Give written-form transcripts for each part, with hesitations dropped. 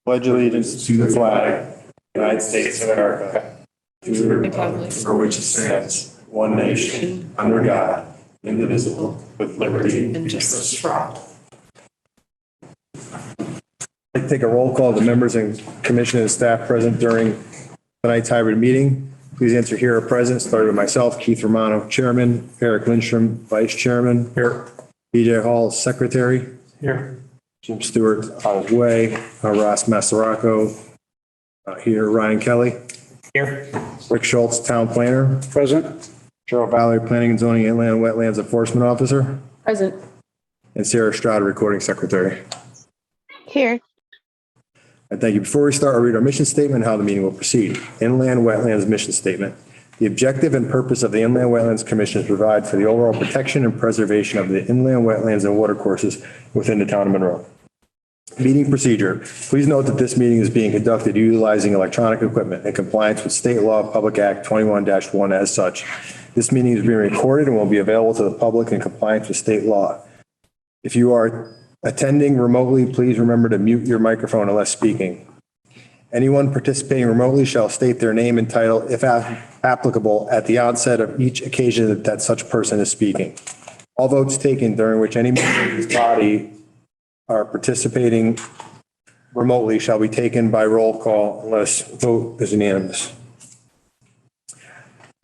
pledge allegiance to the flag of the United States of America, to the republic for which it stands, one nation, under God, indivisible, with liberty and justice for all. I'd like to take a roll call of the members and commission and staff present during tonight's hybrid meeting. Please answer here or present, starting with myself, Keith Romano, Chairman, Eric Lindstrom, Vice Chairman. Here. BJ Hall, Secretary. Here. Jim Stewart on his way. Ross Massaraco here. Ryan Kelly. Here. Rick Schultz, Town Planner. Present. Cheryl Valerie, Planning and Zoning Inland Wetlands Enforcement Officer. Present. And Sarah Stroud, Recording Secretary. Here. And thank you. Before we start, I'll read our mission statement and how the meeting will proceed. Inland Wetlands Mission Statement. The objective and purpose of the Inland Wetlands Commission is to provide for the overall protection and preservation of the inland wetlands and watercourses within the town of Monroe. Meeting procedure. Please note that this meeting is being conducted utilizing electronic equipment in compliance with State Law Public Act 21-1 as such. This meeting is being recorded and will be available to the public in compliance with state law. If you are attending remotely, please remember to mute your microphone unless speaking. Anyone participating remotely shall state their name and title, if applicable, at the onset of each occasion that such person is speaking. All votes taken during which any member of this body are participating remotely shall be taken by roll call unless vote is unanimous.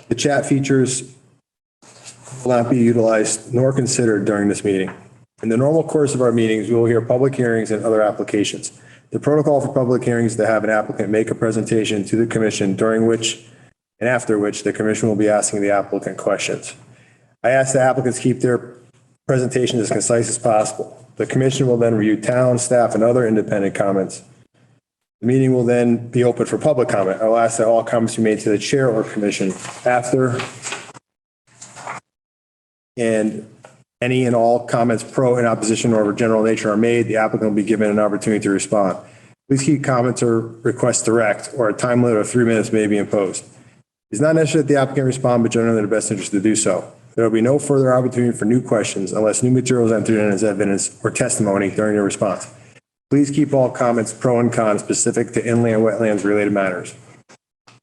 The chat features will not be utilized nor considered during this meeting. In the normal course of our meetings, we will hear public hearings and other applications. The protocol for public hearings is to have an applicant make a presentation to the commission during which and after which the commission will be asking the applicant questions. I ask the applicants keep their presentation as concise as possible. The commission will then review town, staff, and other independent comments. The meeting will then be open for public comment. I will ask that all comments be made to the chair or commission after, and any and all comments pro and opposition or of a general nature are made, the applicant will be given an opportunity to respond. Please keep comments or requests direct, or a time limit of 3 minutes may be imposed. It's not necessary that the applicant respond, but generally in their best interest to do so. There will be no further opportunity for new questions unless new material is entered in as evidence or testimony during your response. Please keep all comments pro and con specific to inland wetlands related matters.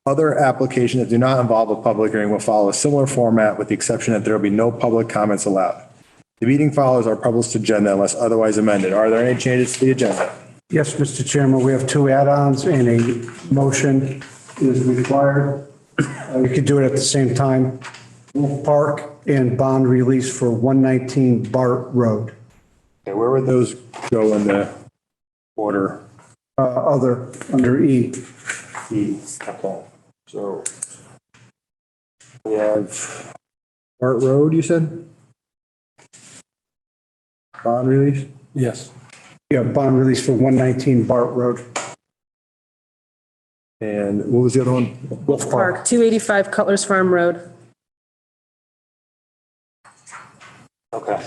Other applications that do not involve a public hearing will follow a similar format with the exception that there will be no public comments allowed. The meeting follows our published agenda unless otherwise amended. Are there any changes to the agenda? Yes, Mr. Chairman, we have two add-ons and a motion is required. We could do it at the same time. Wolf Park and bond release for 119 Bart Road. Okay, where would those go in the order? Under E. E. Okay. So we have Bart Road, you said? Bond release? Yes. Yeah, bond release for 119 Bart Road. And what was the other one? Wolf Park, 285 Cutler's Farm Road. Okay.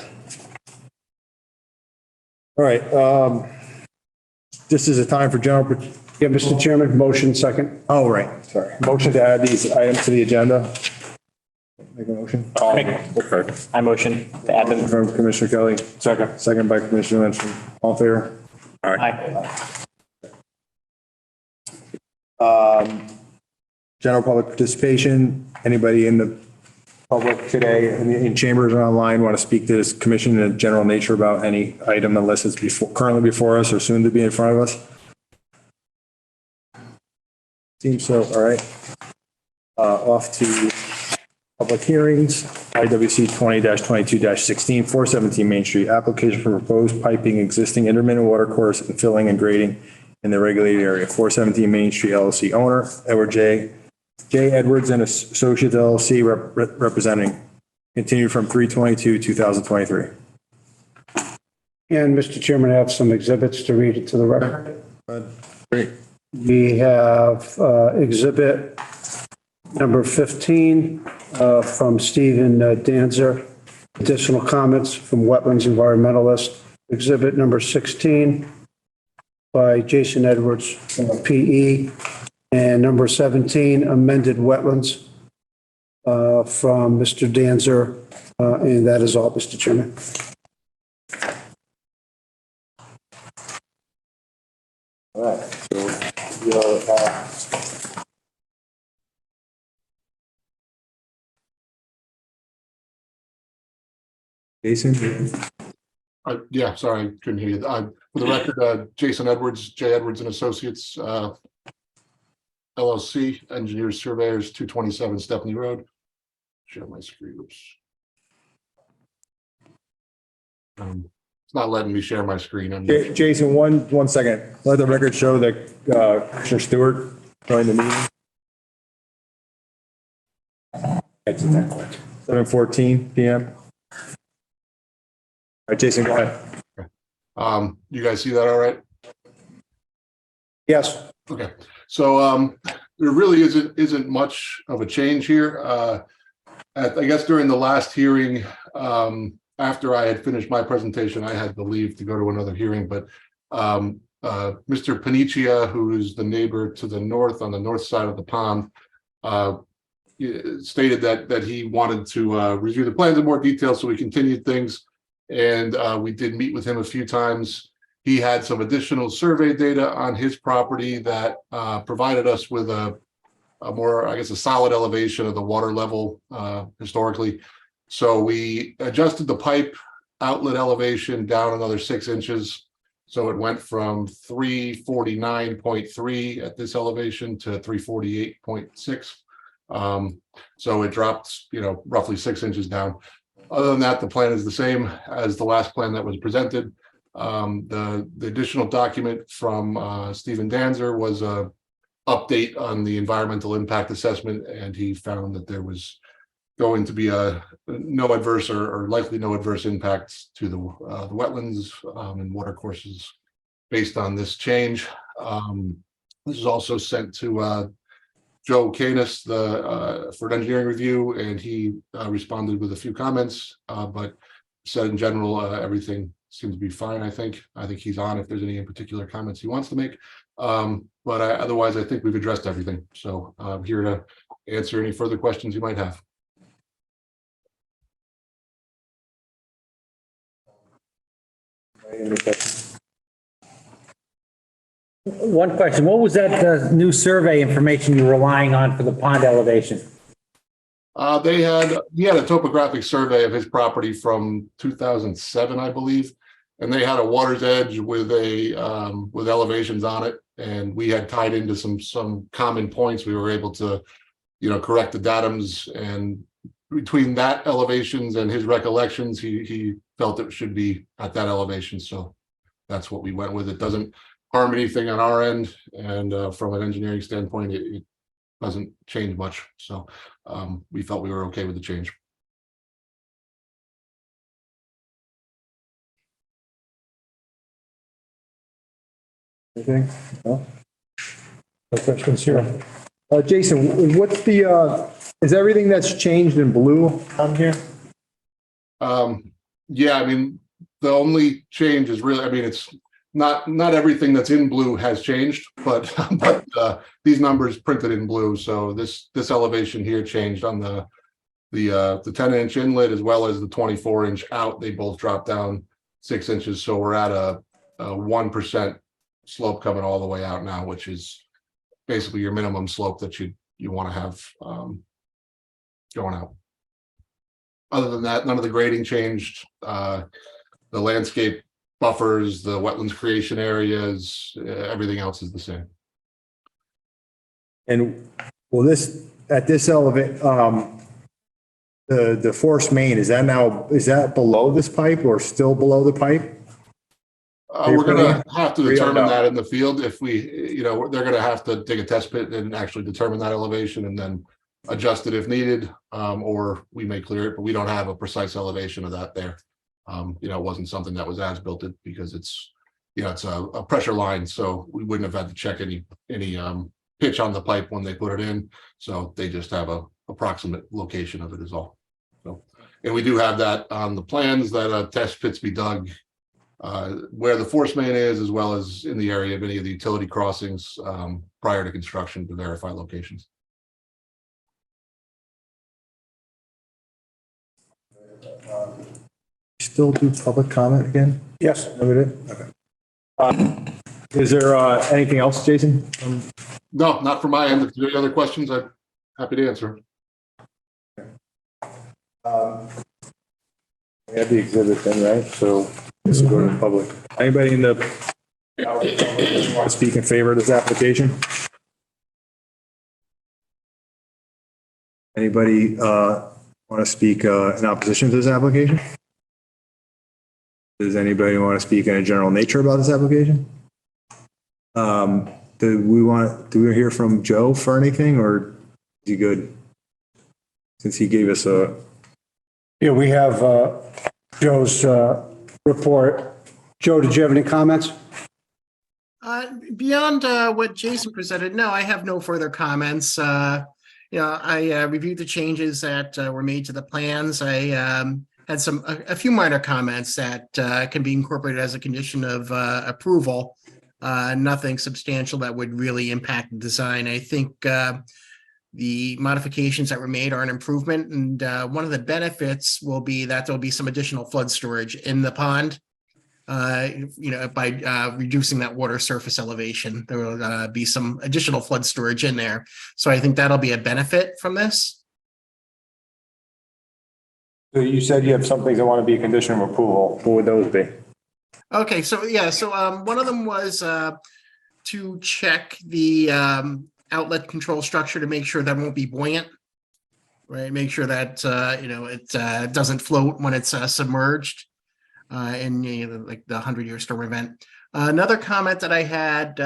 All right. This is a time for general. Yeah, Mr. Chairman, motion second. Oh, right. Sorry. Motion to add these items to the agenda. Make a motion. I motion to add them. From Commissioner Kelly. Second. Second by Commissioner Lindstrom. All in favor? Aye. General public participation. Anybody in the public today in chambers or online want to speak to this commission in a general nature about any item unless it's currently before us or soon to be in front of us? Seems so. All right. Off to public hearings. IWC 20-22-16, 417 Main Street. Application for proposed piping existing intermittent water course and filling and grading in the regulated area. 417 Main Street LLC owner, Edward J. Edwards and Associates LLC representing. Continued from 3/22/2023. And Mr. Chairman, I have some exhibits to read it to the record. Great. We have exhibit number 15 from Stephen Danzer. Additional comments from wetlands environmentalist. Exhibit number 16 by Jason Edwards, PE. And number 17, amended wetlands from Mr. Danzer. And that is all, Mr. Chairman. All right, so, you're, Jason? Yeah, sorry, I couldn't hear you. For the record, Jason Edwards, J. Edwards and Associates, LLC, Engineers Surveyors, 227 Stepney Road. Share my screen. Oops. It's not letting me share my screen. Jason, one second. Let the record show that Commissioner Stewart joined the meeting. Exit that quick. 7:14 PM. All right, Jason, go ahead. You guys see that all right? Yes. Okay, so there really isn't much of a change here. I guess during the last hearing, after I had finished my presentation, I had to leave to go to another hearing, but Mr. Panicia, who is the neighbor to the north on the north side of the pond, stated that he wanted to review the plans in more detail, so we continued things. And we did meet with him a few times. He had some additional survey data on his property that provided us with a more, I guess, a solid elevation of the water level historically. So we adjusted the pipe outlet elevation down another 6 inches. So it went from 349.3 at this elevation to 348.6. So it dropped, roughly 6 inches down. Other than that, the plan is the same as the last plan that was presented. The additional document from Stephen Danzer was a update on the environmental impact assessment, and he found that there was going to be no adverse or likely no adverse impacts to the wetlands and water courses based on this change. This is also sent to Joe Canis for an engineering review, and he responded with a few comments, but said in general, everything seems to be fine. I think he's on if there's any in particular comments he wants to make. But otherwise, I think we've addressed everything. So I'm here to answer any further questions you might have. One question, what was that new survey information you're relying on for the pond elevation? He had a topographic survey of his property from 2007, I believe, and they had a water's edge with with elevations on it, and we had tied into some common points. We were able to, correct the datums, and between that elevations and his recollections, he felt it should be at that elevation. So that's what we went with. It doesn't harm anything on our end, and from an engineering standpoint, it doesn't change much. So we felt we were okay with the change. Anything? No? No questions here. Jason, what's is everything that's changed in blue on here? Yeah, I mean, the only change is really, it's not everything that's in blue has changed, but these numbers printed in blue. So this elevation here changed on the 10-inch inlet as well as the 24-inch out. They both dropped down 6 inches. So we're at a 1% slope coming all the way out now, which is basically your minimum slope that you want to have going out. Other than that, none of the grading changed. The landscape buffers, the wetlands creation areas, everything else is the same. And will this, at this elevate, the force main, is that below this pipe or still below the pipe? We're going to have to determine that in the field. If we, they're going to have to dig a test pit and actually determine that elevation and then adjust it if needed, or we may clear it, but we don't have a precise elevation of that there. It wasn't something that was as built it because it's a pressure line, so we wouldn't have had to check any pitch on the pipe when they put it in. So they just have a approximate location of it is all. So, and we do have that on the plans that test pits be dug where the force main is, as well as in the area of any of the utility crossings prior to construction to verify locations. Still do public comment again? Yes. Okay. Is there anything else, Jason? No, not from my end. If there are any other questions, I'm happy to answer. We have the exhibit then, right? So this will go to the public. Anybody in the want to speak in favor of this application? Anybody want to speak in opposition to this application? Does anybody want to speak in a general nature about this application? Do we hear from Joe for anything, or is he good? Since he gave us a, Yeah, we have Joe's report. Joe, did you have any comments? Beyond what Jason presented, no, I have no further comments. I reviewed the changes that were made to the plans. I had a few minor comments that can be incorporated as a condition of approval. Nothing substantial that would really impact the design. I think the modifications that were made are an improvement, and one of the benefits will be that there'll be some additional flood storage in the pond. By reducing that water surface elevation, there will be some additional flood storage in there. So I think that'll be a benefit from this. so you said you have some things that want to be a condition of approval. What would those be? Okay, so one of them was to check the outlet control structure to make sure that won't be buoyant, right? Make sure that it doesn't float when it's submerged. Like the 100-year storm event. Another comment that I had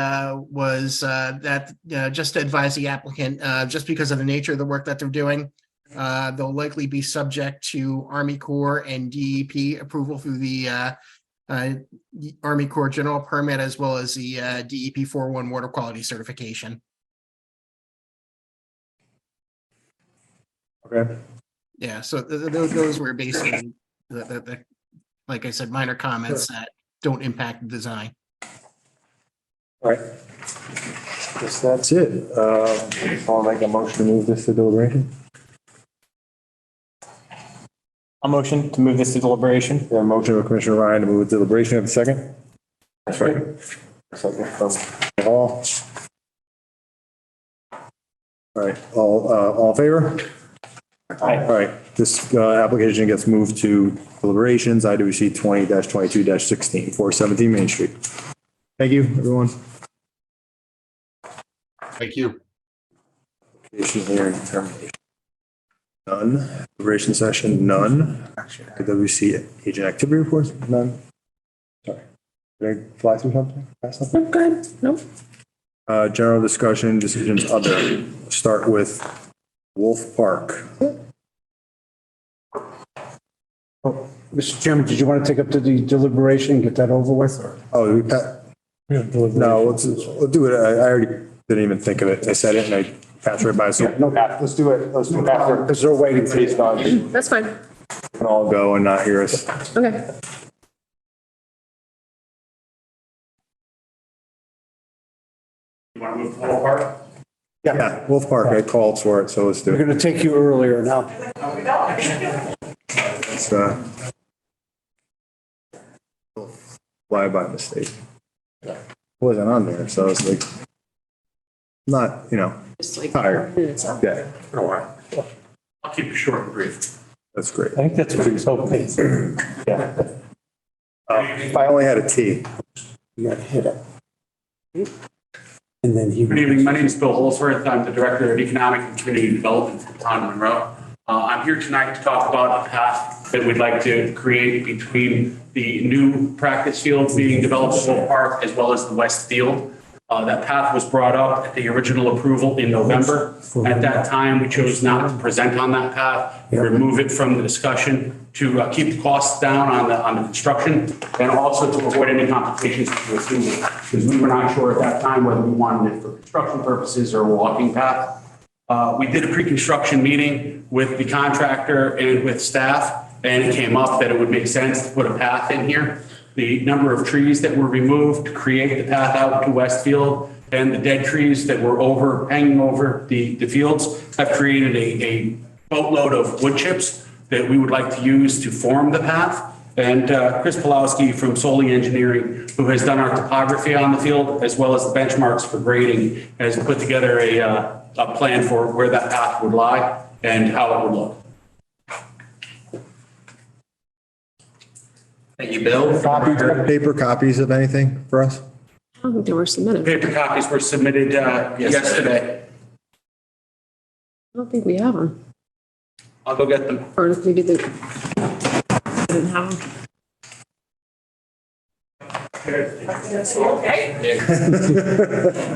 was that just to advise the applicant, just because of the nature of the work that they're doing, they'll likely be subject to Army Corps and DEP approval through the Army Corps general permit, as well as the DEP 401 water quality certification. Okay. Yeah, so those were basically the like I said, minor comments that don't impact the design. All right. Guess that's it. I'll make a motion to move this to deliberation. I'll motion to move this to deliberation. We have a motion of Commissioner Ryan to move it to deliberation. Have a second? That's right. Second from Hall. All right, all in favor? Aye. All right, this application gets moved to deliberations, IWC 20-22-16, 417 Main Street. Thank you, everyone. Thank you. Application hearing determination. None. Deliberation session, none. IWC agent activity reports, none. Sorry. Did I fly through something? Pass something? Good. Nope. General discussion, decisions, other. Start with Wolf Park. Oh, Mr. Chairman, did you want to take up to the deliberation and get that over with? Oh, we no, we'll do it. I already didn't even think of it. I said it and I passed right by. So No, let's do it. Let's do it after. because they're waiting for It's done. That's fine. Can all go and not hear us. Okay. You want to move to Wolf Park? Yeah, Wolf Park, I called for it, so let's do We're it. going to take you earlier now. It's fly by mistake. Wasn't on there, so I was like, not, Just like tired. minutes up. Yeah, I'll keep it short and brief. that's great. I think that's what he was hoping. If I only had a T. You got to hit it. And then he. Good evening. My name is Bill Holsworth. I'm the Director of Economic and Community Development for the town of Monroe. I'm here tonight to talk about a path that we'd like to create between the new practice field being developed at Wolf Park as well as the west field. That path was brought up at the original approval in November. At that time, we chose not to present on that path, remove it from the discussion to keep the costs down on the construction, and also to avoid any complications with the approval, because we were not sure at that time whether we wanted it for construction purposes or a walking path. We did a pre-construction meeting with the contractor and with staff, and it came up that it would make sense to put a path in here. The number of trees that were removed to create the path out to Westfield and the dead trees that were hanging over the fields have created a boatload of wood chips that we would like to use to form the path. and Chris Pulowski from Solely Engineering, who has done our topography on the field as well as the benchmarks for grading, has put together a plan for where that path would lie and how it would look. Thank you, Bill. Paper copies of anything for us? I don't think they were submitted. Paper copies were submitted yesterday. I don't think we have them. I'll go get them. Or maybe they didn't have them.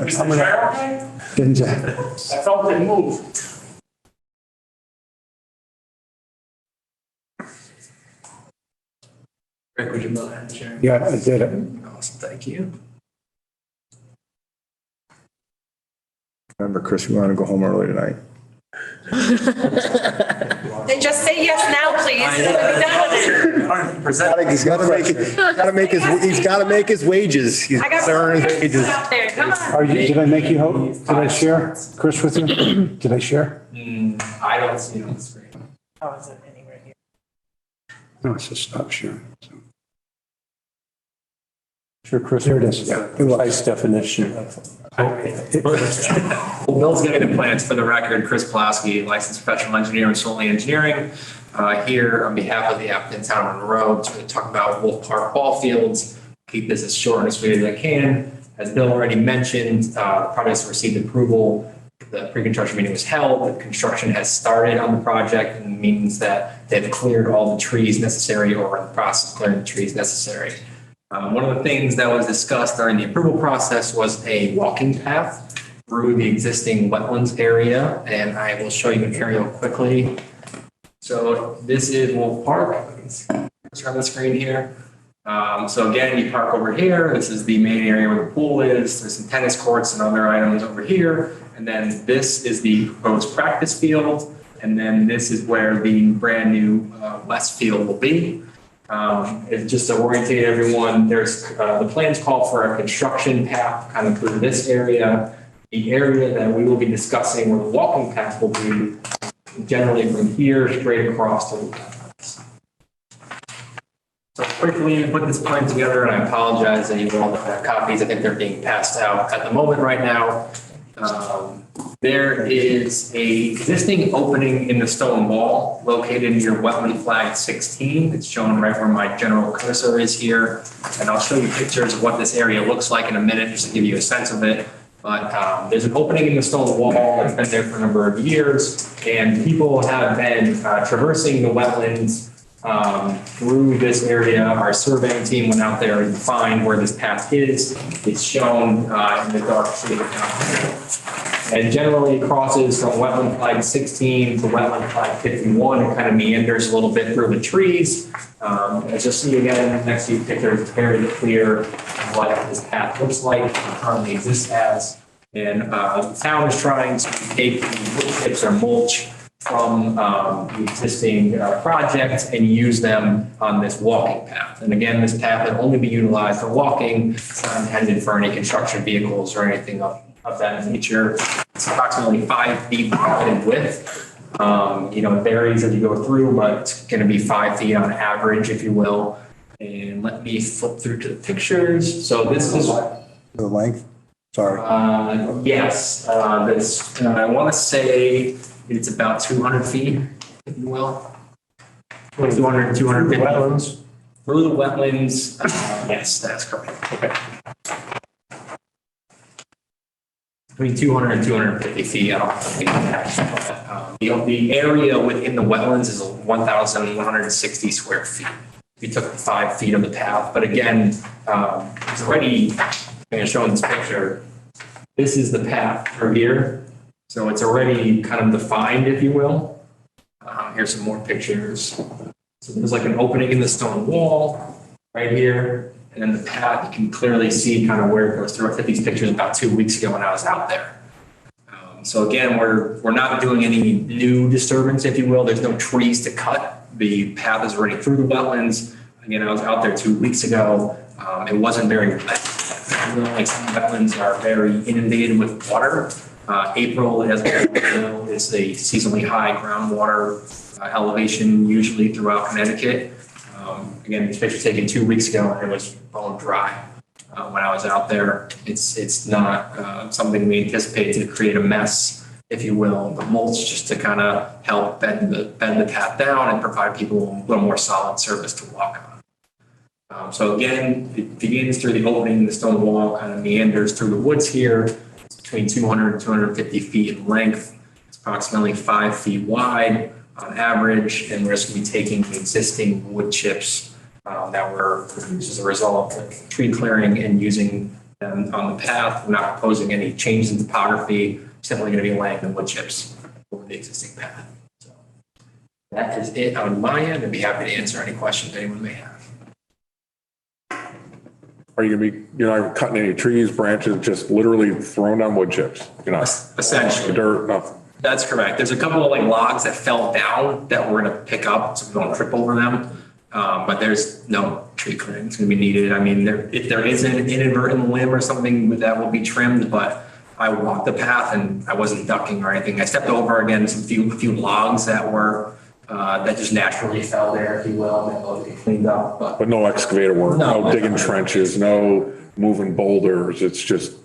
Mr. Chair, Didn't you? I felt it move. Rick, would you mind sharing? Yeah, I did it. Awesome, thank you. Remember, Chris, we want to go home early tonight. Then just say yes now, please, and we'll be done with it. He's got to make his wages. He's I got earning his wages. out there, come on. Did I make you, did I share, Chris, with you? Did I share? I don't see it on the screen. Oh, is it anywhere here? No, it says stop sharing. So. Sure, Chris. Here it is. Yeah. Nice definition. Well, Bill's giving the plans for the record. Chris Pulaski, licensed professional engineer with Solely Engineering, here on behalf of the applicant town of Monroe to talk about Wolf Park ball fields. Keep this as short and as sweet as I can. As Bill already mentioned, the project's received approval. The pre-construction meeting was held. The construction has started on the project, and means that they've cleared all the trees necessary or in the process of clearing the trees necessary. One of the things that was discussed during the approval process was a walking path through the existing wetlands area, and I will show you an aerial quickly. So this is Wolf Park. It's on the screen here. So again, you park over here. This is the main area where the pool is. There's some tennis courts and other items over here. And then this is the proposed practice field. And then this is where the brand new West field will be. It's just to orientate everyone, there's the plans call for a construction path kind of through this area. The area that we will be discussing where the walking path will be generally from here straight across to the wetlands. So quickly put this plan together, and I apologize that you all have copies. I think they're being passed out at the moment right now. There is a existing opening in the stone wall located near wetland flag 16. It's shown right where my general cursor is here. And I'll show you pictures of what this area looks like in a minute just to give you a sense of it. But there's an opening in the stone wall that's been there for a number of years. And people have been traversing the wetlands through this area. Our surveying team went out there and defined where this path is. It's shown in the dark shade down here. And generally it crosses from wetland flag 16 to wetland flag 51. It kind of meanders a little bit through the trees. As you'll see again in the next few pictures, it's very clear what this path looks like, currently exists as. And the town is trying to take the wood chips or mulch from the existing project and use them on this walking path. And again, this path will only be utilized for walking. It's not intended for any construction vehicles or anything of that nature. It's approximately 5 feet in width. It varies as you go through, but it's going to be 5 feet on average, if you will. And let me flip through to the pictures. So this is The length? Sorry. yes. This I want to say it's about 200 feet, if you will. 200, 250. Wetlands. Through the wetlands. Yes, that's correct. Okay. Between 200 and 250 feet. I don't think the area within the wetlands is 1,160 square feet. We took 5 feet of the path, but again, it's already, I'm going to show in this picture, this is the path through here. So it's already kind of defined, if you will. Here's some more pictures. So there's like an opening in the stone wall right here. And then the path, you can clearly see kind of where it goes through. I took these pictures about 2 weeks ago when I was out there. So again, we're not doing any new disturbance, if you will. There's no trees to cut. The path is already through the wetlands. Again, I was out there 2 weeks ago. It wasn't very wet. Like some wetlands are very inundated with water. April, as we know, is a seasonally high groundwater elevation usually throughout Connecticut. again, these pictures taken 2 weeks ago and it was bone dry. When I was out there, it's not something we anticipate to create a mess, if you will. The mulch just to kind of help bend the path down and provide people a little more solid surface to walk on. So again, it begins through the opening in the stone wall, kind of meanders through the woods here. It's between 200 and 250 feet in length. It's approximately 5 feet wide on average, and we're just going to be taking the existing wood chips that were produced as a result of tree clearing and using them on the path. We're not proposing any changes in topography, simply going to be laying the wood chips over the existing path. So that is it on my end. I'd be happy to answer any questions anyone may have. Are you gonna be, you're not cutting any trees, branches, just literally throwing down wood chips? You're not. Essentially. Dirt, nothing. That's correct. There's a couple of like logs that fell down that we're going to pick up so we don't trip over them. But there's no tree clearing that's going to be needed. I mean, if there is an inadvertent limb or something that will be trimmed, but I walked the path and I wasn't ducking or anything. I stepped over again a few logs that were that just naturally fell there, if you will, and they'll get cleaned up. But no excavator work, no digging trenches, no moving boulders. It's just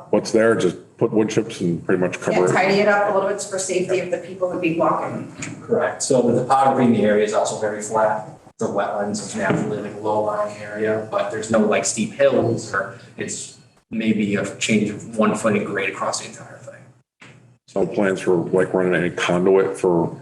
what's there, just put wood chips and pretty much cover it. Tidy it up a little bit for safety of the people who'd be walking. Correct. So the topography in the area is also very flat. It's a wetland, so it's naturally like a low-lying area, but there's no like steep hills, or it's maybe a change of 1 foot in grade across the entire thing. No plans for like running any conduit for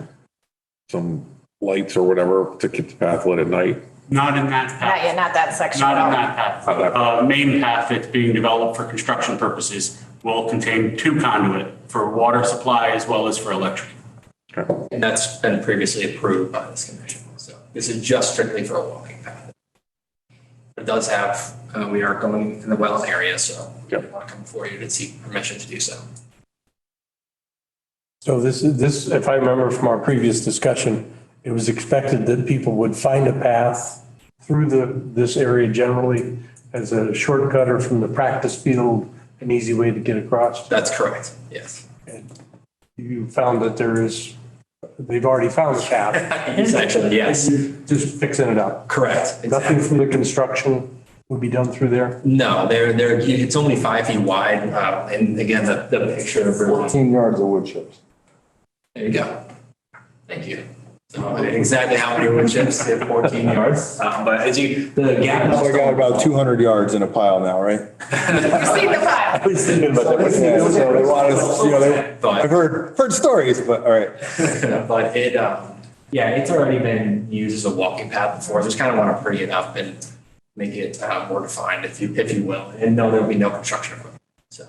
some lights or whatever to keep the path lit at night? Not in that Not path. yet, not that section. Not at in all. that path. Main path that's being developed for construction purposes will contain 2 conduit for water supply as well as for electric. Okay. And that's been previously approved by this commission. So this is just strictly for a walking path. It does have, we are going in the wetland area, so Yep. I want to come before you to seek permission to do so. So this, if I remember from our previous discussion, it was expected that people would find a path through this area generally as a shortcut or from the practice field, an easy way to get across. That's correct. Yes. And you found that they've already found the path. Essentially, yes. Just fixing it up. Correct. Nothing Exactly. from the construction would be done through there. No, it's only 5 feet wide. And again, the picture of really, 14 yards of wood chips. there you go. Thank you. So exactly how many wood chips, 14 yards. But as the gap. Oh, we got about 200 yards in a pile now, right? You've seen the file. I was thinking about that. Yeah, so they want us, I've heard stories, but all right. But it's already been used as a walking path before. Just kind of want to pretty it up and make it more defined, if you will. And no, there'll be no construction equipment. So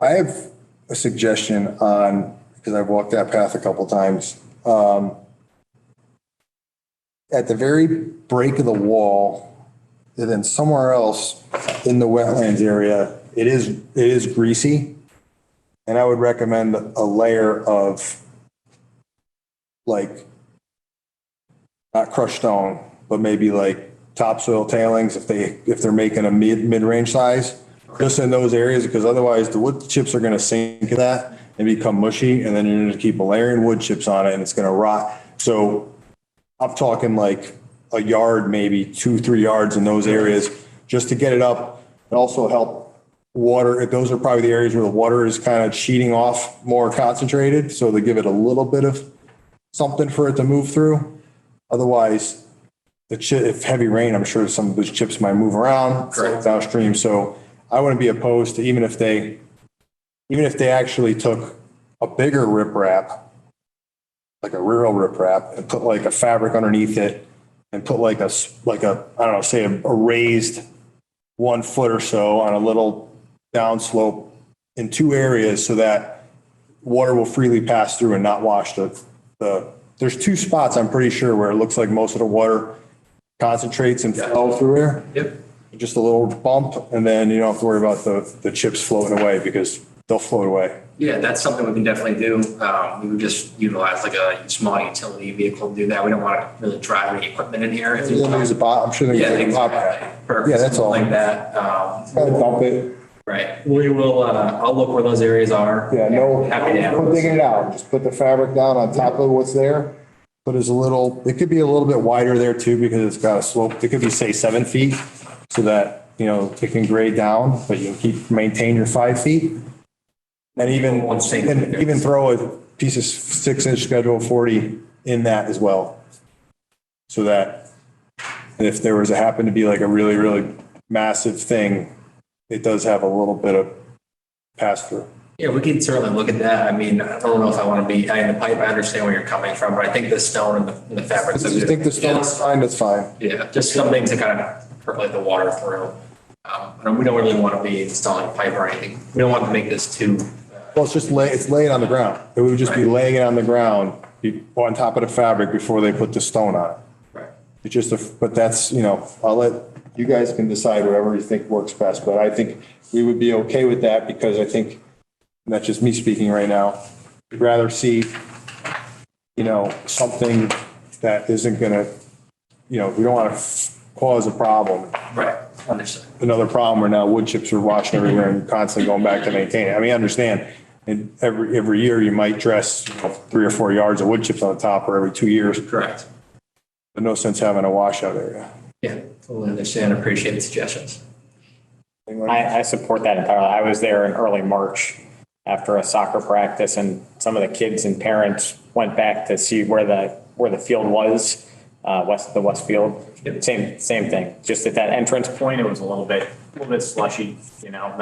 I have a suggestion on, because I've walked that path a couple times. At the very break of the wall, and then somewhere else in the wetlands area, it is greasy. And I would recommend a layer of like, not crushed stone, but maybe like topsoil tailings if they're making a mid-range size, just in those areas, because otherwise the wood chips are gonna sink in that and become mushy, and then you're gonna keep layering wood chips on it and it's gonna rot. So I'm talking like a yard, maybe 2-3 yards in those areas, just to get it up and also help water. Those are probably the areas where the water is kind of sheeting off more concentrated. So they give it a little bit of something for it to move through. Otherwise, if heavy rain, I'm sure some of those chips might move around downstream. So I wouldn't be opposed to, even if they actually took a bigger riprap, like a real riprap, and put like a fabric underneath it and put like a, I don't know, say a raised 1 foot or so on a little downslope in 2 areas so that water will freely pass through and not wash there's 2 spots, I'm pretty sure, where it looks like most of the water concentrates and flow through there. Yep. Just a little bump, and then you don't have to worry about the chips floating away because they'll float away. Yeah, that's something we can definitely do. We would just utilize like a small utility vehicle to do that. We don't want to really drive any equipment in here. I'm sure they Yeah, can exactly. Perfect. Yeah, that's all. Like that. dump it. Right. We will, I'll look where those areas are. Yeah, no Happy to have those. digging it out. Just put the fabric down on top of what's there. put as a little, it could be a little bit wider there too, because it's got a slope. It could be, say, 7 feet, so that, you know, it can grade down, but you can maintain your 5 feet. And even throw a piece of 6-inch Schedule 40 in that as well. So that if there was happen to be like a really, really massive thing, it does have a little bit of pass through. Yeah, we can certainly look at that. I mean, I don't know if I want to be, I understand where you're coming from, but I think the stone and the fabric. If you think the stone's fine, that's fine. Yeah, just something to kind of percolate the water through. And we don't really want to be installing pipe or anything. We don't want to make this too. Well, it's laying on the ground. It would just be laying it on the ground on top of the fabric before they put the stone on it. Right. It's just but that's, you know, I'll let, you guys can decide whatever you think works best, but I think we would be okay with that because I think, and that's just me speaking right now, we'd rather see, you know, something that isn't gonna, you know, we don't want to cause a problem. Right, understood. Another problem where now wood chips are washing everywhere and constantly going back to maintain it. I mean, I understand, and every year you might dress, you know, 3 or 4 yards of wood chips on the top, or every 2 years. Correct. But no sense having a washout area. Yeah, totally understand. Appreciate the suggestions. I support that entirely. I was there in early March after a soccer practice, and some of the kids and parents went back to see where the field was, west of the West Field. Same thing. Just at that entrance point, it was a little bit slushy, you know,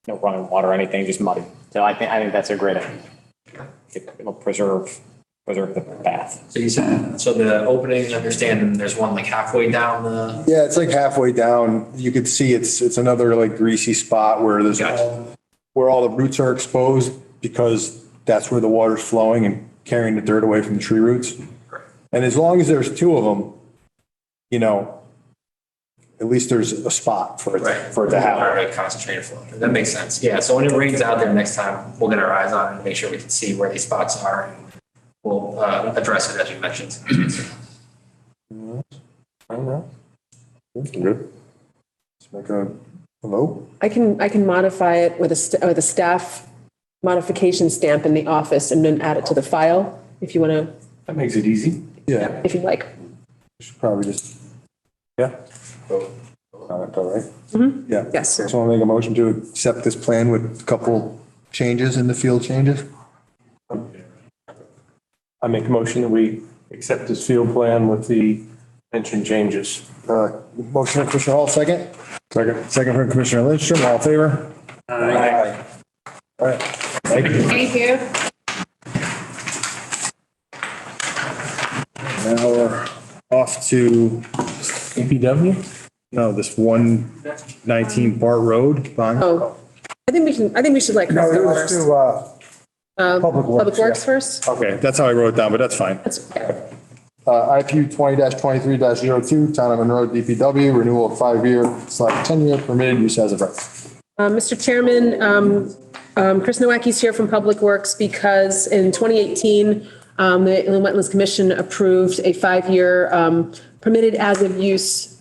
no running water or anything, just muddy. So I think that's a great idea. It'll preserve the path. So you said, so the opening, understand there's one like halfway down the. Yeah, it's like halfway down. You could see it's another like greasy spot where there's where all the roots are exposed, because that's where the water's flowing and carrying the dirt away from the tree roots. And as long as there's 2 of them, you know, at least there's a spot for it to happen. Concentrated flow. That makes sense. Yeah. So when it rains out there next time, we'll get our eyes on it and make sure we can see where these spots are, and we'll address it as you mentioned. Good. Let's make a vote. I can modify it with a staff modification stamp in the office and then add it to the file if you want to. That makes it easy. Yeah. If you like. We should probably just, vote on it, all right? Mm-hmm. Yeah. Yes, sir. Just want to make a motion to accept this plan with a couple changes in the field changes. I make a motion that we accept this field plan with the mentioned changes. Motion from Commissioner Hall, second. Second from Commissioner Lindstrom, all in favor? Aye. All right. Thank you. Thank you. Now we're off to DPW? No, this 119 Bart Road. Bond. Oh, I think we should like. No, it was to, Public Works first? Okay, that's how I wrote it down, but that's fine. That's okay. IPU 20-23-02, Town of Monroe DPW, renewal of 5-year/10-year permitted use as of right. Mr. Chairman, Chris Nowacki's here from Public Works because in 2018, the Inland Wetlands Commission approved a 5-year permitted use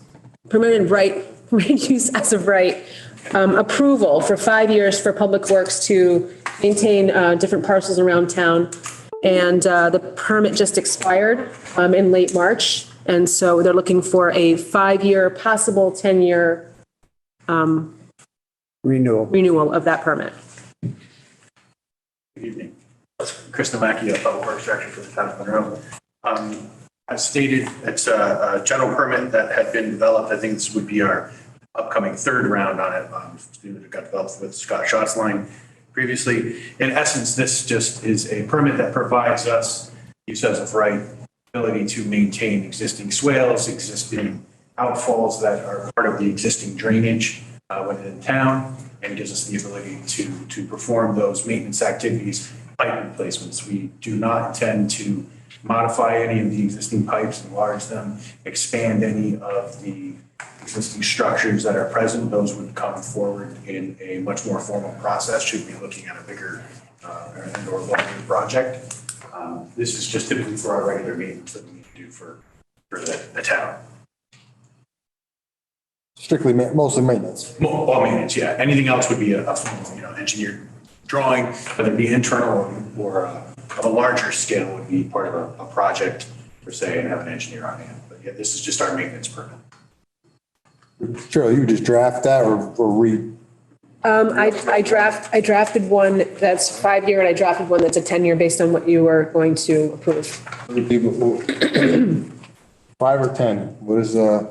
as of right approval for 5 years for Public Works to maintain different parcels around town. And the permit just expired in late March. And so they're looking for a 5-year, possible 10-year renewal of that permit. Good evening. Chris Nowacki, Public Works Director for the Town of Monroe. As stated, it's a general permit that had been developed. I think this would be our upcoming 3rd round on it. It got developed with Scott Schatzline previously. In essence, this just is a permit that provides us use as of right ability to maintain existing swales, existing outfalls that are part of the existing drainage within town, and gives us the ability to perform those maintenance activities, pipe replacements. We do not intend to modify any of the existing pipes, enlarge them, expand any of the existing structures that are present. Those would come forward in a much more formal process should we be looking at a bigger or larger project. This is just typically for our regular maintenance that we need to do for the town. Strictly, mostly maintenance. All maintenance, yeah. Anything else would be a formal, engineered drawing, whether it be internal or of a larger scale would be part of a project per se and have an engineer on hand. But yeah, this is just our maintenance permit. Cheryl, you just draft that or read? I drafted one that's 5-year and I drafted one that's a 10-year based on what you were going to approve. 5 or 10? What is, you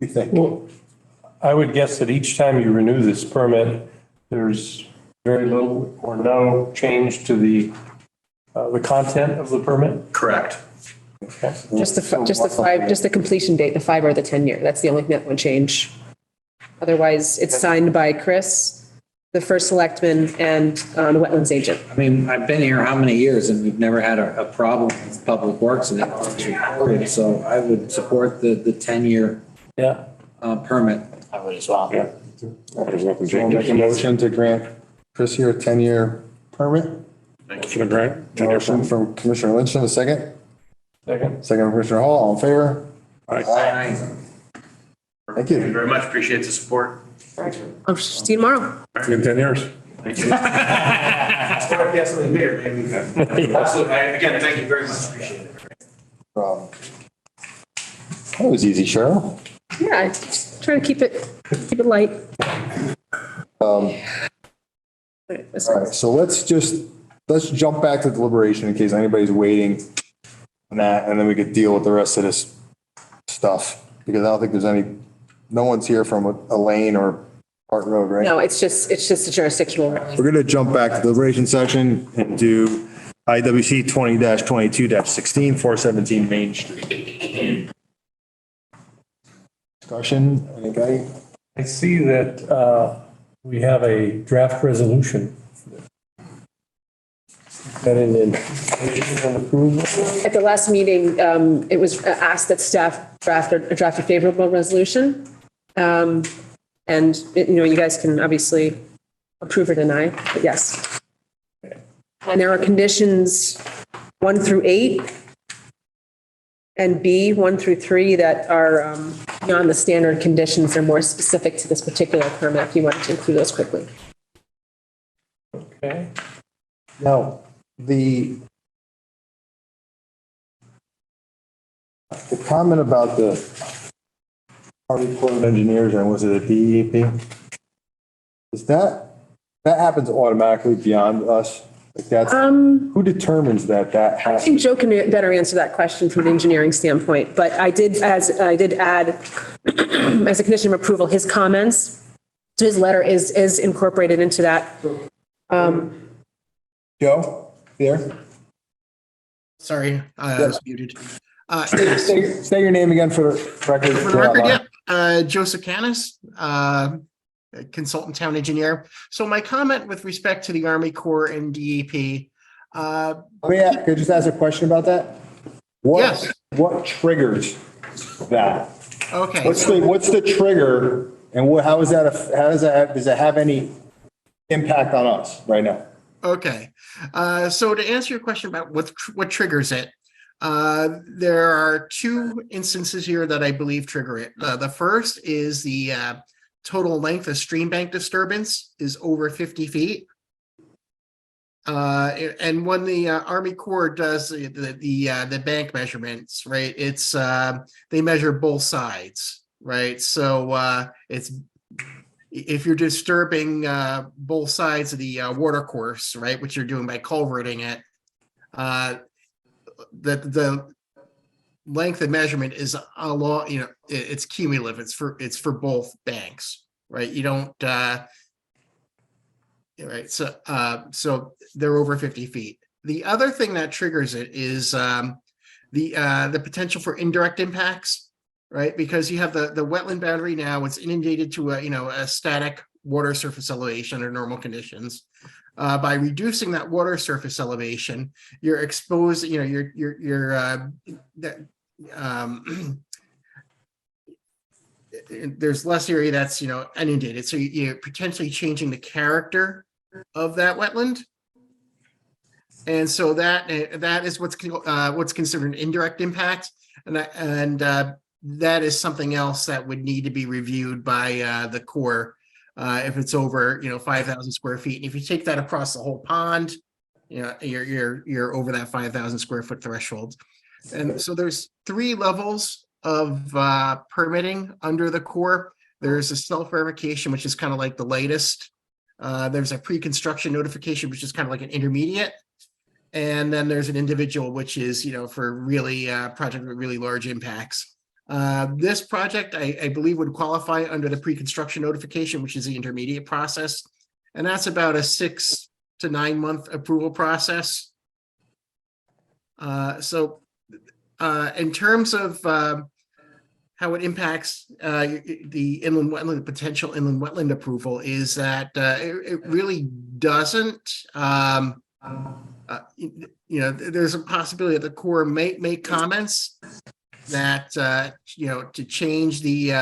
think? Well, I would guess that each time you renew this permit, there's very little or no change to the content of the permit? Correct. Okay. Just the completion date, the 5 or the 10-year. That's the only thing that would change. Otherwise, it's signed by Chris, the first selectman, and the wetlands agent. I mean, I've been here how many years and we've never had a problem with Public Works and it's recorded, so I would support the 10-year Yeah. permit. I would as well. Yeah. There's nothing So I'll make a changing. motion to grant Chris here a 10-year permit. Motion to grant. Motion from Commissioner Lynch, a second. Second. Second from Commissioner Hall, all in favor? Aye. Thank you. Thank you very much. Appreciate the support. I'll see you tomorrow. In 10 years. Thank you. Absolutely. Again, thank you very much. Appreciate it. That was easy, Cheryl. Yeah, just trying to keep it light. All right, so let's jump back to deliberation in case anybody's waiting on that, and then we could deal with the rest of this stuff, because I don't think there's no one's here from Elaine or Park Road, right? No, it's just a jurisdictional. We're going to jump back to deliberation session and do IWC 20-22-16, 417 Main Street. Discussion, anybody? I see that we have a draft resolution. That in approval? At the last meeting, it was asked that staff draft a favorable resolution. And, you guys can obviously approve or deny, but yes. And there are conditions 1 through 8 and B 1 through 3 that are beyond the standard conditions. They're more specific to this particular permit, if you wanted to include those quickly. Okay. Now, the comment about the Army Corps of Engineers, and was it a DEP? Is that happens automatically beyond us? Like that's, who determines that I has? think Joe can better answer that question from an engineering standpoint, but I did add as a condition of approval, his comments. So his letter is incorporated into that. Joe, there? Sorry, I was muted. Say your name again for the record. For the record, yeah, Joseph Canis, consultant town engineer. So my comment with respect to the Army Corps and DEP. Could I just ask a question about that? Yes. What triggers that? Okay. What's the trigger, and does it have any impact on us right now? Okay. So to answer your question about what triggers it, there are 2 instances here that I believe trigger it. The first is the total length of stream bank disturbance is over 50 feet. And when the Army Corps does the bank measurements, right, it's they measure both sides, right? So it's if you're disturbing both sides of the water course, right, which you're doing by culverting it, the length of measurement is a lot, it's cumulative. It's for both banks, right? You don't, right. So they're over 50 feet. The other thing that triggers it is the potential for indirect impacts, right? Because you have the wetland boundary now, it's inundated to a static water surface elevation under normal conditions. By reducing that water surface elevation, you're exposed, there's less area that's, inundated. So you're potentially changing the character of that wetland. And so that is what's considered an indirect impact. And that is something else that would need to be reviewed by the Corps. If it's over, 5,000 square feet, and if you take that across the whole pond, you're over that 5,000 square foot threshold. And so there's 3 levels of permitting under the Corps. There's a self-verification, which is kind of like the latest. There's a pre-construction notification, which is kind of like an intermediate. And then there's an individual, which is, for really project with really large impacts. This project, I believe, would qualify under the pre-construction notification, which is the intermediate process. And that's about a 6 to 9 month approval process. So in terms of how it impacts the inland wetland, the potential inland wetland approval is that it really doesn't. There's a possibility that the Corps may make comments that to change the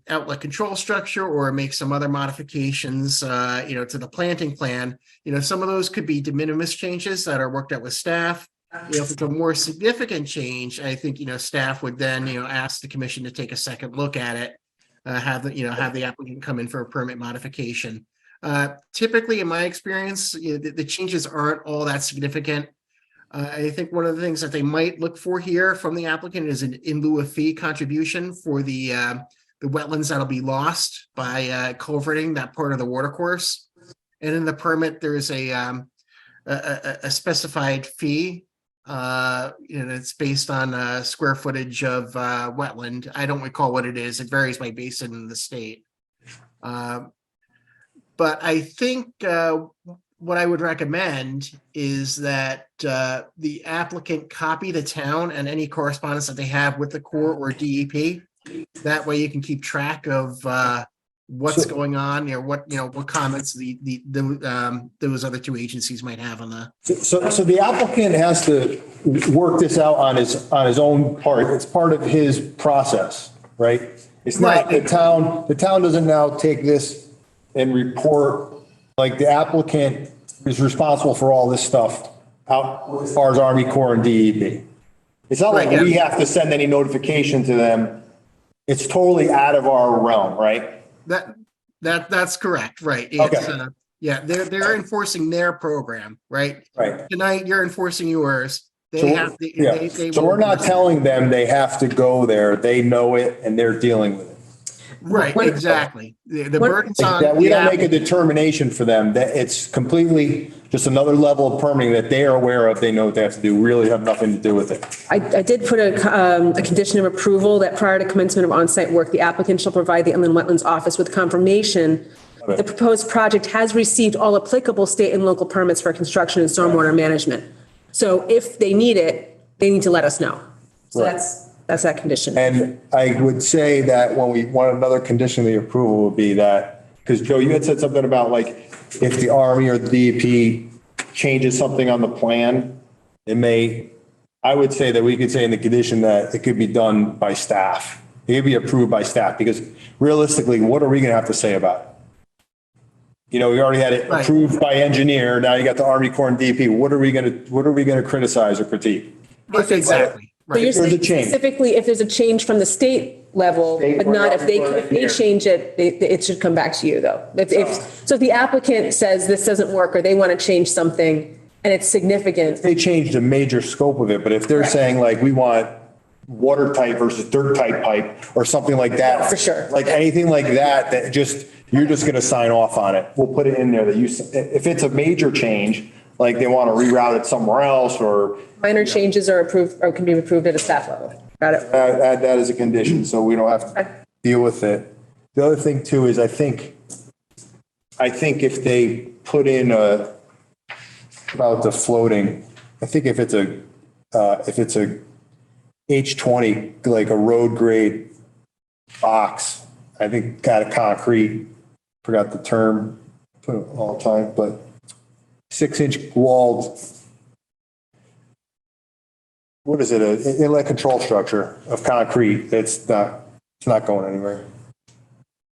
outlet control structure or make some other modifications to the planting plan. Some of those could be de minimis changes that are worked out with staff. If it's a more significant change, I think staff would then ask the commission to take a second look at it, have the applicant come in for a permit modification. Typically, in my experience, the changes aren't all that significant. I think one of the things that they might look for here from the applicant is an in lieu of fee contribution for the wetlands that'll be lost by culverting that part of the watercourse. And in the permit, there is a specified fee. It's based on square footage of wetland. I don't recall what it is. It varies by basin in the state. But I think what I would recommend is that the applicant copy the town and any correspondence that they have with the Corps or DEP. That way you can keep track of what's going on, what comments those other 2 agencies might have on the. So the applicant has to work this out on his own part. It's part of his process, right? It's not the town. The town doesn't now take this and report. Like, the applicant is responsible for all this stuff out as far as Army Corps and DEP. It's not like we have to send any notification to them. It's totally out of our realm, right? That's correct, right? Okay. They're enforcing their program, right? Right. Tonight you're enforcing yours. So we're not telling them they have to go there. They know it and they're dealing with it. Right, exactly. The burden's on. That we don't make a determination for them. That it's completely just another level of permitting that they are aware of. They know what they have to do. Really have nothing to do with it. I did put a condition of approval that prior to commencement of on-site work, the applicant shall provide the Inland Wetlands Office with confirmation the proposed project has received all applicable state and local permits for construction and stormwater management. So if they need it, they need to let us know. So that's that condition. And I would say that when we want another condition of the approval would be that, because Joe, you had said something about like if the Army or the DEP changes something on the plan, I would say that we could say in the condition that it could be done by staff. It could be approved by staff, because realistically, what are we going to have to say about it? We already had it approved by engineer. Now you got the Army Corps and DEP. What are we going to criticize or critique? Exactly. So you're saying specifically if there's a change from the state level, but not if they change it, it should come back to you though. So if the applicant says this doesn't work or they want to change something and it's significant. They changed a major scope of it, but if they're saying like we want water type versus dirt type pipe or something like that. For sure. Like anything like that, you're just going to sign off on it. We'll put it in there that if it's a major change, like they want to reroute it somewhere else or. Minor changes are approved or can be approved at a staff level. Got it. Add that as a condition so we don't have to deal with it. The other thing too is I think if they put in about the floating, I think if it's a H20, like a road grade box, I think kind of concrete, forgot the term, put it all the time, but 6-inch walled, what is it? An inlet control structure of concrete. It's not going anywhere.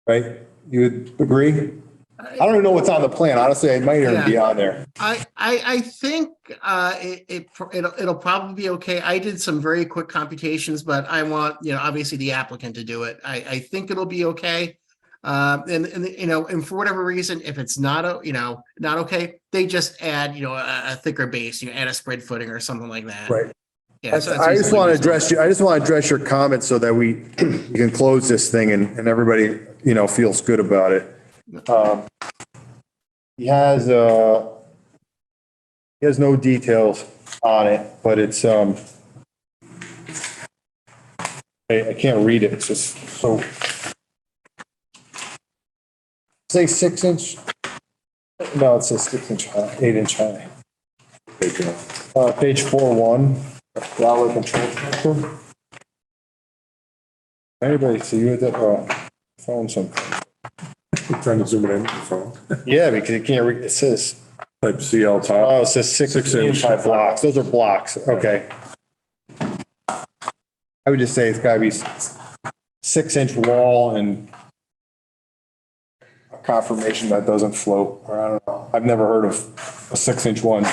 Right? You would agree? I don't even know what's on the plan. Honestly, it might even be on there. I think it'll probably be okay. I did some very quick computations, but I want, obviously the applicant to do it. I think it'll be okay. And for whatever reason, if it's not, not okay, they just add, a thicker base, add a spread footing or something like that. Right. Yeah. So I just want to address you. I just want to address your comments so that we can close this thing and everybody, feels good about it. He has no details on it, but it's, I can't read it. It's just so. Say 6 inch. No, it says 6 inch high, 8 inch high. Page 4.1, the outlet control structure. Anybody see you with that? Phone something. I'm trying to zoom it in with the phone. Yeah, because you can't read, it says. Type CL top. Oh, it says 6 inch high blocks. Those are blocks. Okay. I would just say it's gotta be 6 inch wall and a confirmation that doesn't float, or I don't know. I've never heard of a 6 inch one.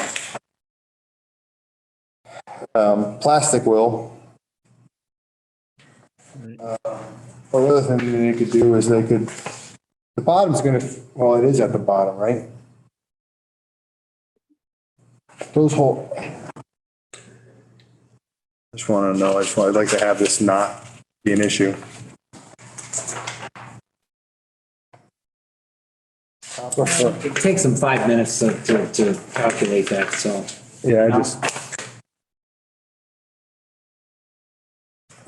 Plastic will. Well, the other thing they could do is the bottom's gonna, well, it is at the bottom, right? Those whole, I just want to know, I'd like to have this not be an issue. It takes them 5 minutes to calculate that, so. Yeah,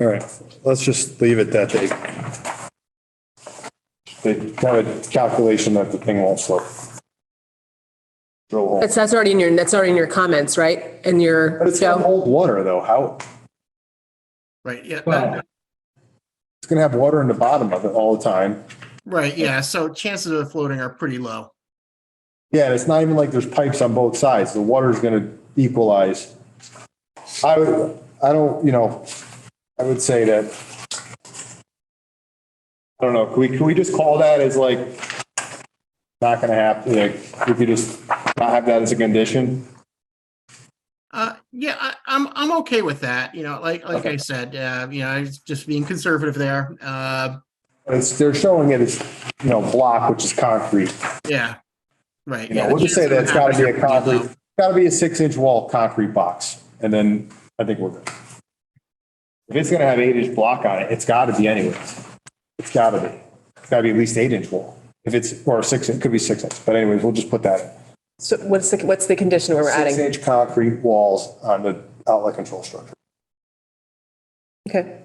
all right, let's just leave it that they have a calculation that the thing won't slope. Drill hole. That's already in your comments, right? In your, But it's gonna hold water though, how? Right. Yeah. Well, It's gonna have water in the bottom of it all the time. Right. Yeah. So chances of it floating are pretty low. Yeah, and it's not even like there's pipes on both sides. The water's gonna equalize. I would say that, I don't know, can we just call that as like, not gonna happen, like, we could just not have that as a condition? Yeah, I'm okay with that. Like Okay. I said, it's just being conservative there. They're showing it as, block, which is concrete. Yeah. Right. We'll just say that it's gotta be a concrete, gotta be a 6 inch wall concrete box, and then I think we're good. If it's gonna have 8 inch block on it, it's gotta be anyways. It's gotta be. It's gotta be at least 8 inch wall. If it's, or 6, it could be 6 inch, but anyways, we'll just put that in. so what's the condition where we're 6 adding? inch concrete walls on the outlet control structure. Okay.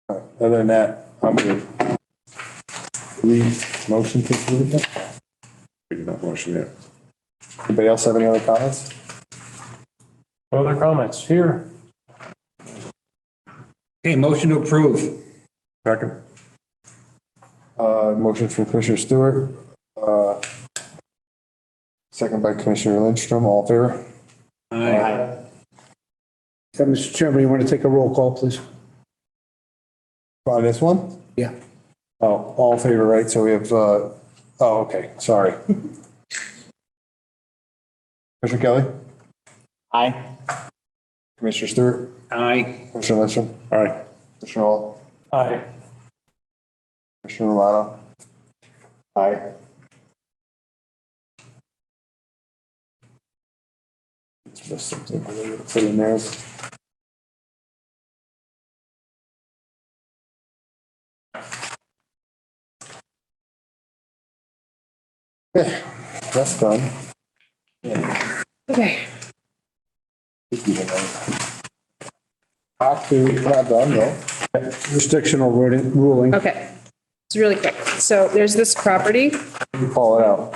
All right, other than that, I'm good. Motion to approve it? Reading that motion yet. Anybody else have any other comments? Other comments here? Okay, motion to approve. Second. Motion from Commissioner Stewart. Second by Commissioner Lindstrom, all in favor? Aye. Mr. Chairman, you want to take a roll call, please? On this one? Yeah. Oh, all in favor, right? So we have, okay, sorry. Commissioner Kelly? Aye. Commissioner Stewart? Aye. Commissioner Lindstrom? Aye. Commissioner Hall? Aye. Commissioner Romano? Aye. It's just something we're gonna put in there. Okay, that's done. Okay. Not done though. Jurisdictional ruling. Okay. It's really quick. So there's this property. Let me call it out.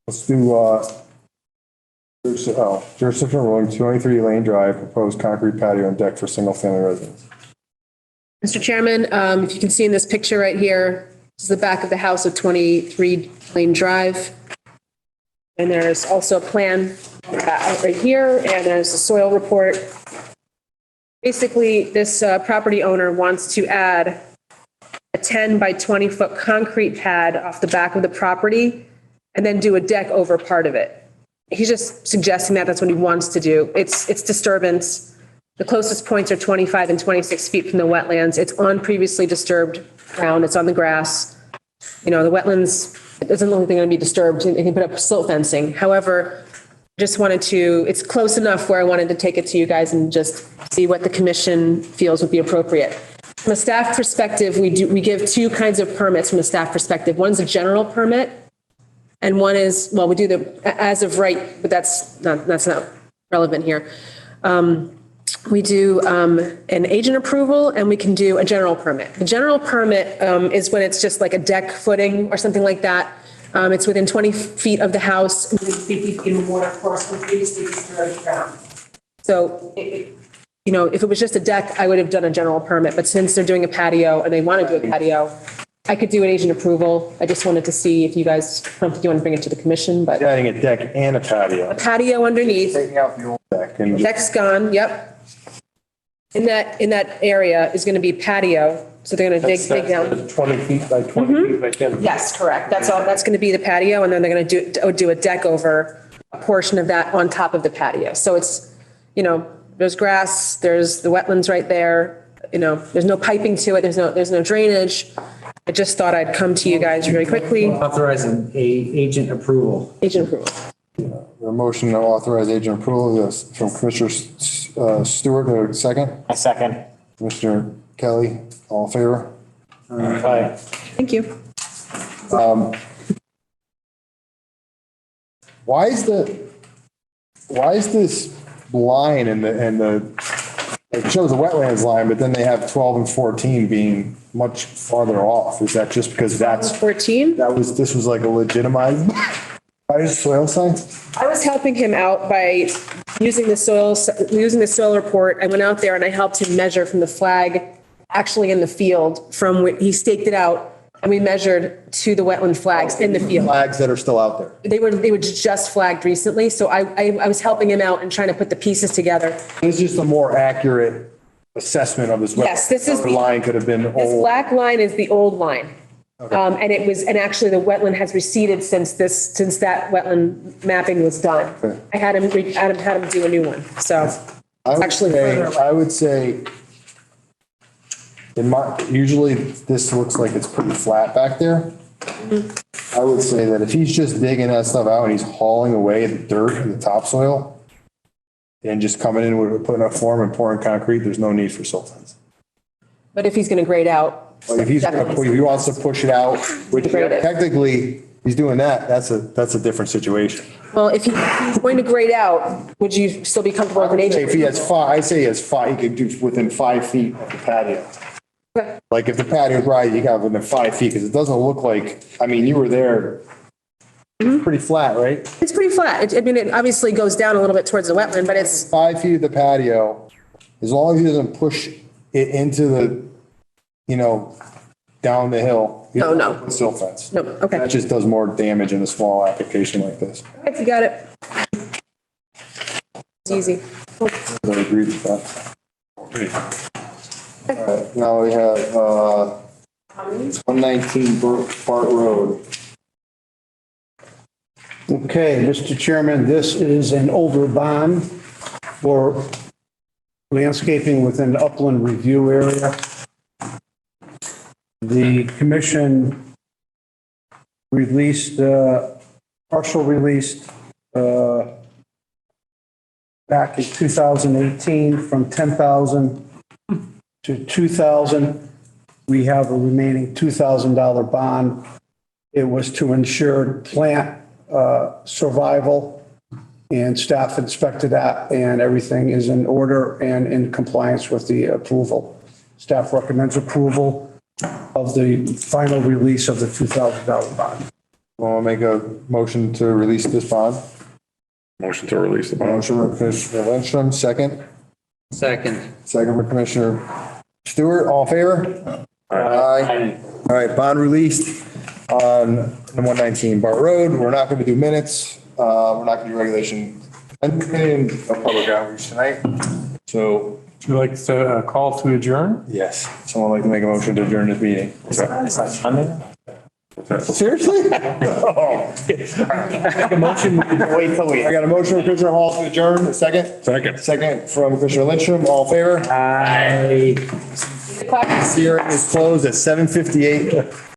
Let's do, jurisdictional ruling, 23 Lane Drive, proposed concrete patio and deck for single-family residence. Mr. Chairman, if you can see in this picture right here, this is the back of the house of 23 Lane Drive. And there's also a plan right here, and there's a soil report. Basically, this property owner wants to add a 10 by 20 foot concrete pad off the back of the property and then do a deck over part of it. He's just suggesting that that's what he wants to do. It's disturbance. The closest points are 25 and 26 feet from the wetlands. It's on previously disturbed ground. It's on the grass. You know, the wetlands, it doesn't look like they're going to be disturbed. They can put up silt fencing. However, just wanted to, it's close enough where I wanted to take it to you guys and just see what the commission feels would be appropriate. From a staff perspective, we give two kinds of permits from a staff perspective. One's a general permit, and one is, well, we do the as of right, but that's not relevant here. We do an agent approval, and we can do a general permit. The general permit is when it's just like a deck footing or something like that. It's within 20 feet of the house, within 50 feet of water course, and previously disturbed ground. So, you know, if it was just a deck, I would have done a general permit. But since they're doing a patio and they want to do a patio, I could do an agent approval. I just wanted to see if you guys, you want to bring it to the commission, but. Adding a deck and a patio. A patio underneath. Taking out the old deck and just. Deck's gone, yep. In that area is going to be patio, so they're going to dig down. 20 feet by 20 feet by 10. Yes, correct. That's all, that's going to be the patio, and then they're going to do a deck over a portion of that on top of the patio. So it's, you know, there's grass, there's the wetlands right there, you know, there's no piping to it, there's no drainage. I just thought I'd come to you guys very quickly. Authorizing agent approval. Agent approval. A motion to authorize agent approval, yes, from Commissioner Stewart, a second. A second. Commissioner Kelly, all in favor? Aye. Thank you. Why is this line and it shows the wetlands line, but then they have 12 and 14 being much farther off? Is that just because that's 14? This was like a legitimized soil science? I was helping him out by using the soil report. I went out there and I helped him measure from the flag actually in the field from where he staked it out, and we measured to the wetland flags in the field. Flags that are still out there. They were just flagged recently, so I was helping him out and trying to put the pieces together. This is just a more accurate assessment of this. Yes, this is the line could have been This old. black line is the old line. And actually the wetland has receded since that wetland mapping was done. Okay. I had him do a new one, so it's actually further. I would say, usually this looks like it's pretty flat back there. I would say that if he's just digging that stuff out and he's hauling away the dirt and the topsoil and just coming in with putting a form and pouring concrete, there's no need for silt fence. But if he's going to grade out. Like if he wants to push it out, which technically he's doing that, that's a different situation. Well, if he's going to grade out, would you still be comfortable with an agent? If he has five, I say he has five, he could do within 5 feet of the patio. Okay. Like if the patio's right, you got within 5 feet, because it doesn't look like, I mean, you were there, pretty flat, right? It's pretty flat. It obviously goes down a little bit towards the wetland, but it's. 5 feet of the patio, as long as he doesn't push it into the, down the hill. No, no. Put silt fence. No, okay. That just does more damage in a small application like this. If you got it. It's easy. I agree with that. All right, now we have 119 Bart Road. Okay, Mr. Chairman, this is an older bond for landscaping within the upland review area. The commission released, partial released back in 2018 from 10,000 to 2,000. We have a remaining $2,000 bond. It was to ensure plant survival, and staff inspected that, and everything is in order and in compliance with the approval. Staff recommends approval of the final release of the $2,000 bond. Want to make a motion to release this bond? Motion to release the bond. Motion by Commissioner Lindstrom, second. Second. Second by Commissioner Stewart, all in favor? Aye. All right, bond released on the 119 Bart Road. We're not going to do minutes. We're not going to do regulation and public outreach tonight. So. Would you like to call to adjourn? Yes. Someone like to make a motion to adjourn this meeting? Seriously? Make a motion, wait till we. I got a motion from Commissioner Hall to adjourn, a second? Second. Second from Commissioner Lindstrom, all in favor? Aye. Hearing is closed at 7:58.